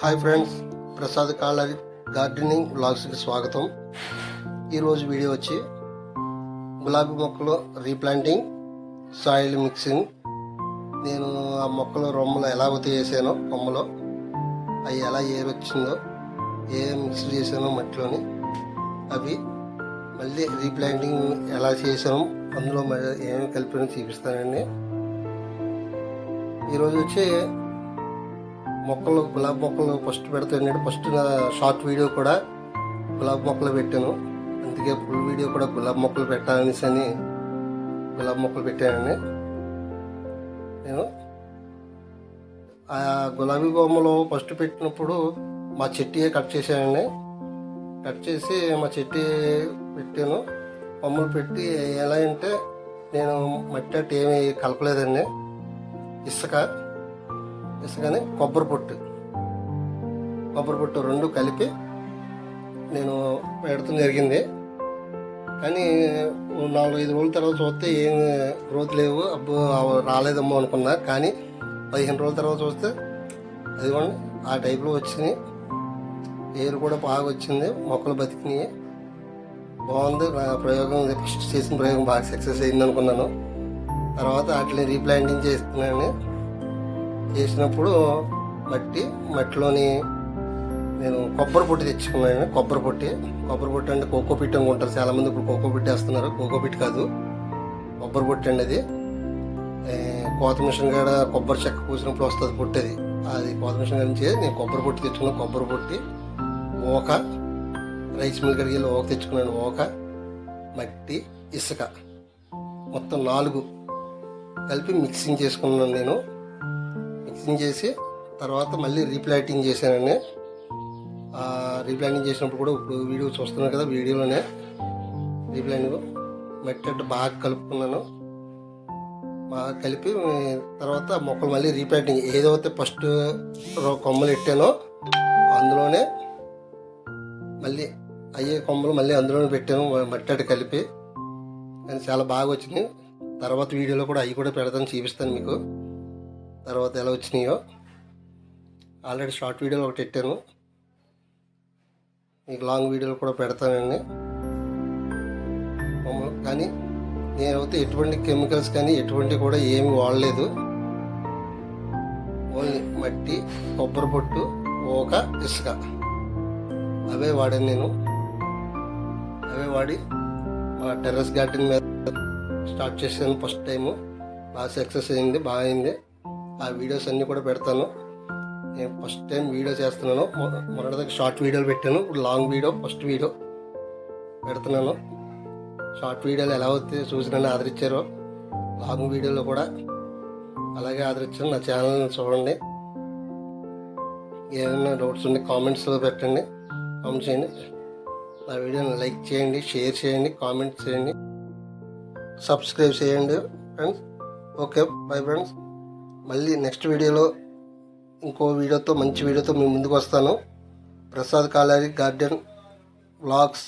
Hi friends, Prasad కాలరీ gardening వ్లాగ్స్కి స్వాగతం. ఈరోజు వీడియో వచ్చి గులాబీ మొక్కలు రీప్లాంటింగ్, సాయిల్ మిక్సింగ్. నేను ఆ మొక్కలు రొమ్మలు ఎలా వేసానో, కొమ్మలో అవి ఎలా ఏరొచ్చిందో, మిక్స్ చేశానో మట్టిలోని, అవి మళ్ళీ రీప్లాంటింగ్ ఎలా చేసానో, అందులో ఏమేమి కలిపినో చూపిస్తానండి. ఈరోజు వచ్చి మొక్కలు, గులాబీ మొక్కలు ఫస్ట్ పెడతానండి. ఫస్ట్ నా షార్ట్ వీడియో కూడా గులాబీ మొక్కలు పెట్టాను. అందుకే ఫుల్ వీడియో కూడా గులాబీ మొక్కలు పెట్టాలనేసి గులాబీ మొక్కలు పెట్టానండి. నేను ఆ గులాబీ బొమ్మలు ఫస్ట్ పెట్టినప్పుడు మా చెట్టు కట్ చేశానండి. కట్ చేసి మా చెట్టు పెట్టాను. బొమ్మలు పెట్టి ఎలా అంటే, నేను మట్టి అట్టు ఏమీ కలపలేదండి. ఇసుకని కొబ్బరి పొట్టు రెండు కలిపి నేను పెడతాం జరిగింది. కానీ 4-5 రోజుల తర్వాత చూస్తే ఏం గ్రోత్ లేవు, అబ్బో రాలేదమ్మో అనుకున్నా. కానీ 15 రోజుల తర్వాత చూస్తే అదిగోండి ఆ టైప్లో వచ్చినాయి. ఏరు కూడా బాగా వచ్చింది, మొక్కలు బతికినాయి. బాగుంది. నా ప్రయోగం, ఫస్ట్ చేసిన ప్రయోగం బాగా సక్సెస్ అయింది అనుకున్నాను. తర్వాత వాటిని రీప్లాంటింగ్ చేస్తున్నాను. చేసినప్పుడు మట్టిలోని నేను కొబ్బరి పొట్టి తెచ్చుకున్నాను. కొబ్బరి పొట్టి అంటే కోకో పిట్ అనుకుంటారు చాలామంది. ఇప్పుడు కోకో పిట్ వేస్తున్నారు. కోకో పిట్ కాదు, కొబ్బరి పొట్టి అండి. అది కోత మిషన్ కాడ కొబ్బరి చెక్క పూసినప్పుడు వస్తుంది పొట్టి. అది కోత మిషన్ నుంచి నేను కొబ్బరి పొట్టి తెచ్చుకున్నాను. కొబ్బరి పొట్టి, ఓక, రైస్ మిల్ కడిగి ఓక తెచ్చుకున్నాను. ఓక, మట్టి, ఇసుక, మొత్తం 4 కలిపి మిక్సింగ్ చేసుకున్నాను. నేను మిక్సింగ్ చేసి తర్వాత మళ్ళీ రీప్లాంటింగ్ చేశానండి. రీప్లాంటింగ్ చేసినప్పుడు కూడా ఇప్పుడు వీడియో చూస్తున్నాను కదా, వీడియోలోనే రీప్లాంటింగ్ మట్టి అట్టు బాగా కలుపుకున్నాను. బాగా కలిపి తర్వాత మొక్కలు మళ్ళీ రీప్లాంటింగ్, ఏదైతే ఫస్ట్ కొమ్మలు పెట్టానో అందులోనే మళ్ళీ అయ్యే కొమ్మలు మళ్ళీ అందులోనే పెట్టాను, మట్టి అట్టు కలిపి. కానీ చాలా బాగా వచ్చినాయి. తర్వాత వీడియోలో కూడా అవి కూడా పెడతాను, చూపిస్తాను మీకు తర్వాత ఎలా వచ్చినాయో. ఆల్రెడీ షార్ట్ వీడియోలో ఒకటి పెట్టాను, మీకు లాంగ్ వీడియోలు కూడా పెడతానండి. కానీ నేనైతే ఎటువంటి కెమికల్స్ కానీ ఎటువంటి కూడా ఏమి వాడలేదు. ఓన్లీ మట్టి, కొబ్బరి పొట్టు, ఓక, ఇసుక అవే వాడాను నేను. అవే వాడి మా టెర్రస్ గార్డెన్ మీద స్టార్ట్ చేశాను. ఫస్ట్ టైము బాగా సక్సెస్ అయింది, బాగా అయింది. ఆ వీడియోస్ అన్నీ కూడా పెడతాను. నేను ఫస్ట్ టైం వీడియో చేస్తున్నాను. మొన్నటిదాకా షార్ట్ వీడియోలు పెట్టాను, ఇప్పుడు లాంగ్ వీడియో, ఫస్ట్ వీడియో పెడుతున్నాను. షార్ట్ వీడియోలు ఎలా వస్తే చూసి నన్ను ఆదరించారో, లాంగ్ వీడియోలో కూడా అలాగే ఆదరించాను. నా ఛానల్ని చూడండి. ఏమైనా డౌట్స్ ఉంటే కామెంట్స్లో పెట్టండి, కామెంట్ చేయండి. నా వీడియోని లైక్ చేయండి, షేర్ చేయండి, కామెంట్ చేయండి, సబ్స్క్రైబ్ చేయండి ఫ్రెండ్స్. Okay, bye friends. మళ్ళీ నెక్స్ట్ వీడియోలో ఇంకో వీడియోతో, మంచి వీడియోతో మీ ముందుకు వస్తాను. Prasad calorie garden vlogs.